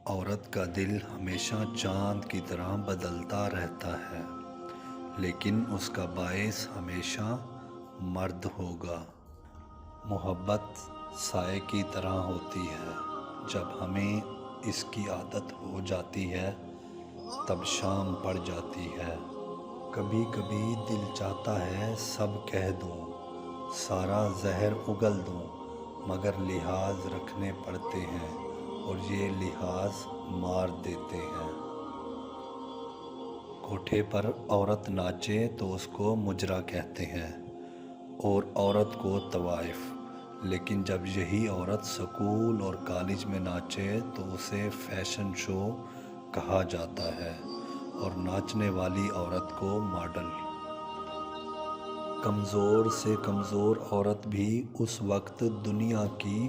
عورت کا دل ہمیشہ چاند کی طرح بدلتا رہتا ہے، لیکن اس کا باعث ہمیشہ مرد ہوگا۔ محبت سائے کی طرح ہوتی ہے، جب ہمیں اس کی عادت ہو جاتی ہے تب شام پڑ جاتی ہے۔ کبھی کبھی دل چاہتا ہے سب کہہ دوں، سارا زہر اگل دوں، مگر لحاظ رکھنے پڑتے ہیں اور یہ لحاظ مار دیتے ہیں۔ کوٹھے پر عورت ناچے تو اس کو مجرا کہتے ہیں اور عورت کو طوائف، لیکن جب یہی عورت سکول اور کالج میں ناچے تو اسے فیشن شو کہا جاتا ہے اور ناچنے والی عورت کو ماڈل۔ کمزور سے کمزور عورت بھی اس وقت دنیا کی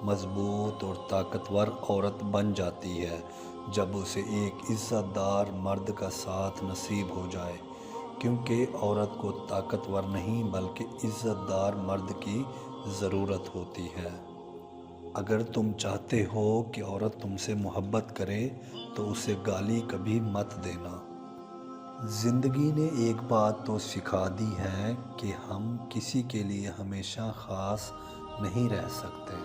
مضبوط اور طاقتور عورت بن جاتی ہے جب اسے ایک عزت دار مرد کا ساتھ نصیب ہو جائے، کیونکہ عورت کو طاقتور نہیں بلکہ عزت دار مرد کی ضرورت ہوتی ہے۔ اگر تم چاہتے ہو کہ عورت تم سے محبت کرے تو اسے گالی کبھی مت دینا۔ زندگی نے ایک بات تو سکھا دی ہے کہ ہم کسی کے لیے ہمیشہ خاص نہیں رہ سکتے۔